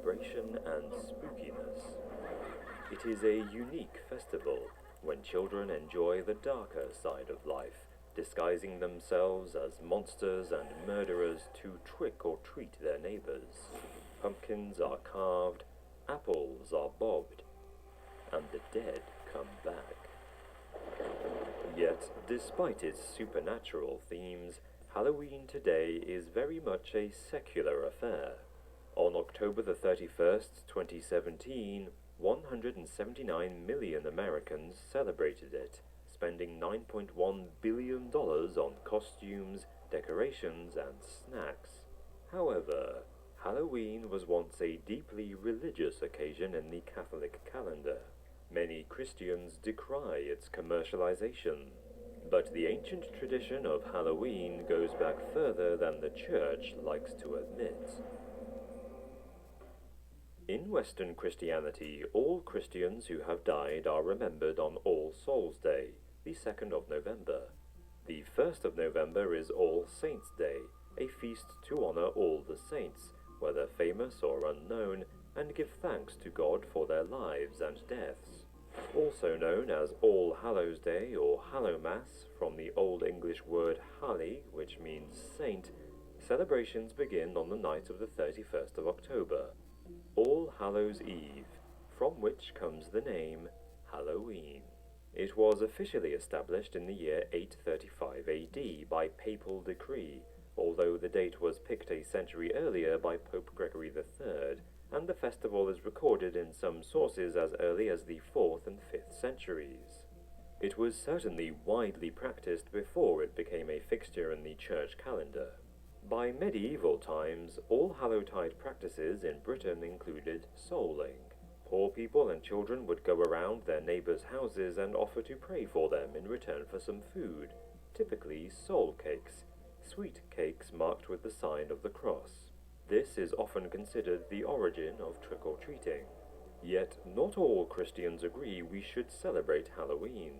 celebration and spookiness. It is a unique festival when children enjoy the darker side of life, disguising themselves as monsters and murderers to trick or treat their neighbors. Pumpkins are carved, apples are bobbed, and the dead come back. Yet, despite its supernatural themes, Halloween today is very much a secular affair. On October the 31st, 2017, 179 million Americans celebrated it, spending $9.1 billion on costumes, decorations, and snacks. However, Halloween was once a deeply religious occasion in the Catholic calendar. Many Christians decry its commercialization, but the ancient tradition of Halloween goes back further than the Church likes to admit. In Western Christianity, all Christians who have died are remembered on All Souls' Day, the 2nd of November. The 1st of November is All Saints' Day, a feast to honor all the saints, whether famous or unknown, and give thanks to God for their lives and deaths. Also known as All Hallows' Day or Hallowmass, from the Old English word Halli, which means saint, celebrations begin on the night of the 31st of October, All Hallows' Eve, from which comes the name Halloween. It was officially established in the year 835 AD by papal decree, although the date was picked a century earlier by Pope Gregory III, and the festival is recorded in some sources as early as the 4th and 5th centuries. It was certainly widely practiced before it became a fixture in the church calendar. By medieval times, all Hallowtide practices in Britain included souling. Poor people and children would go around their neighbors' houses and offer to pray for them in return for some food, typically soul cakes, sweet cakes marked with the sign of the cross. This is often considered the origin of trick-or-treating. Yet not all Christians agree we should celebrate Halloween.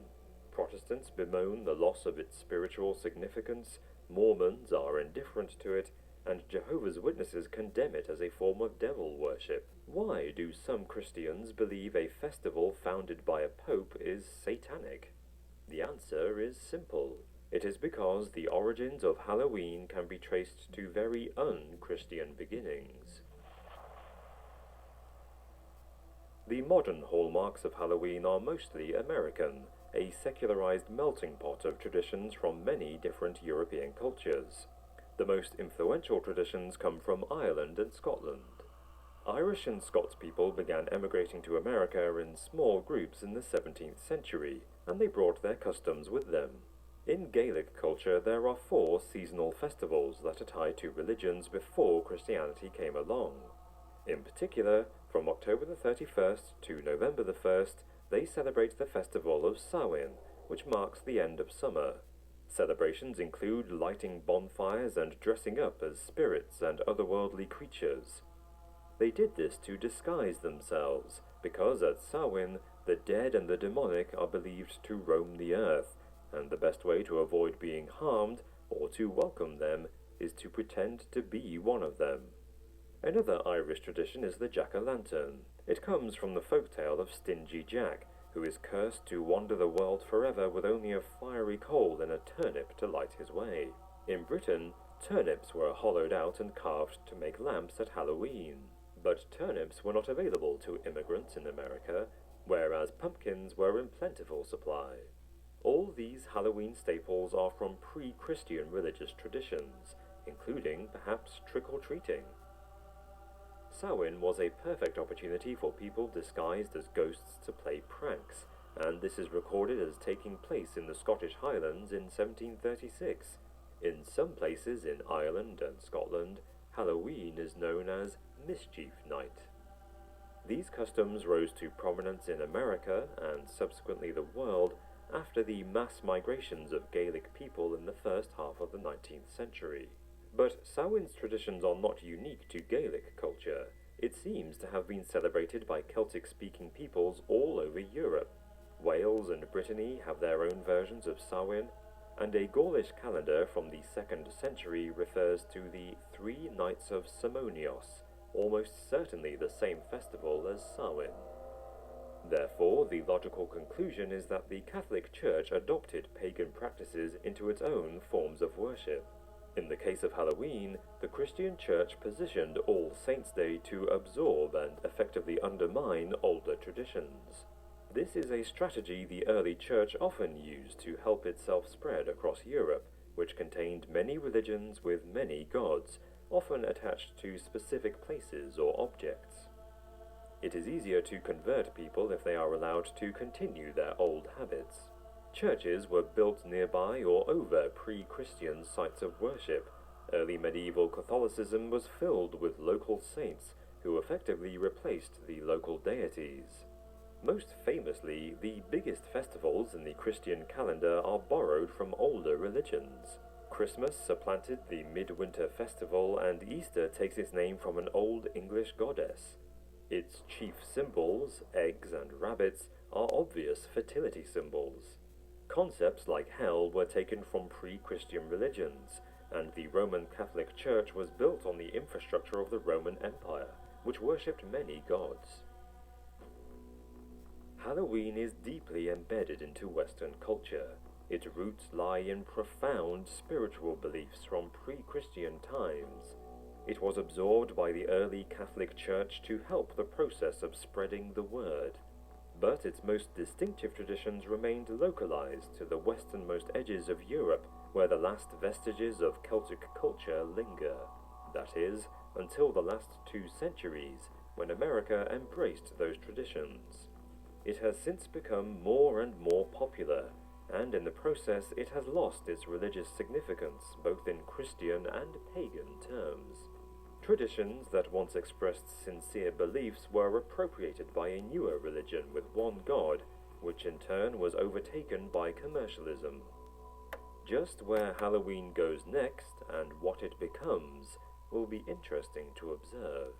Protestants bemoan the loss of its spiritual significance, Mormons are indifferent to it, and Jehovah's Witnesses condemn it as a form of devil worship. Why do some Christians believe a festival founded by a pope is satanic? The answer is simple. It is because the origins of Halloween can be traced to very un-Christian beginnings. The modern hallmarks of Halloween are mostly American, a secularized melting pot of traditions from many different European cultures. The most influential traditions come from Ireland and Scotland. Irish and Scots people began emigrating to America in small groups in the 17th century, and they brought their customs with them. In Gaelic culture, there are 4 seasonal festivals that are tied to religions before Christianity came along. In particular, from October the 31st to November the 1st, they celebrate the festival of Samhain, which marks the end of summer. Celebrations include lighting bonfires and dressing up as spirits and otherworldly creatures. They did this to disguise themselves, because at Samhain, the dead and the demonic are believed to roam the earth, and the best way to avoid being harmed, or to welcome them, is to pretend to be one of them. Another Irish tradition is the jack-o'-lantern. It comes from the folktale of Stingy Jack, who is cursed to wander the world forever with only a fiery coal and a turnip to light his way. In Britain, turnips were hollowed out and carved to make lamps at Halloween. But turnips were not available to immigrants in America, whereas pumpkins were in plentiful supply. All these Halloween staples are from pre-Christian religious traditions, including perhaps trick-or-treating. Samhain was a perfect opportunity for people disguised as ghosts to play pranks, and this is recorded as taking place in the Scottish Highlands in 1736. In some places in Ireland and Scotland, Halloween is known as Mischief Night. These customs rose to prominence in America and subsequently the world after the mass migrations of Gaelic people in the first half of the 19th century. But Samhain's traditions are not unique to Gaelic culture. It seems to have been celebrated by Celtic-speaking peoples all over Europe. Wales and Brittany have their own versions of Samhain, and a Gaulish calendar from the 2nd century refers to the 3 nights of Simonios, almost certainly the same festival as Samhain. Therefore, the logical conclusion is that the Catholic Church adopted pagan practices into its own forms of worship. In the case of Halloween, the Christian Church positioned All Saints' Day to absorb and effectively undermine older traditions. This is a strategy the early Church often used to help itself spread across Europe, which contained many religions with many gods, often attached to specific places or objects. It is easier to convert people if they are allowed to continue their old habits. Churches were built nearby or over pre-Christian sites of worship. Early medieval Catholicism was filled with local saints who effectively replaced the local deities. Most famously, the biggest festivals in the Christian calendar are borrowed from older religions. Christmas supplanted the midwinter festival, and Easter takes its name from an old English goddess. Its chief symbols, eggs and rabbits, are obvious fertility symbols. Concepts like hell were taken from pre-Christian religions, and the Roman Catholic Church was built on the infrastructure of the Roman Empire, which worshipped many gods. Halloween is deeply embedded into Western culture. Its roots lie in profound spiritual beliefs from pre-Christian times. It was absorbed by the early Catholic Church to help the process of spreading the word. But its most distinctive traditions remained localized to the westernmost edges of Europe, where the last vestiges of Celtic culture linger. That is, until the last 2 centuries, when America embraced those traditions. It has since become more and more popular, and in the process it has lost its religious significance both in Christian and pagan terms. Traditions that once expressed sincere beliefs were appropriated by a newer religion with one god, which in turn was overtaken by commercialism. Just where Halloween goes next, and what it becomes, will be interesting to observe.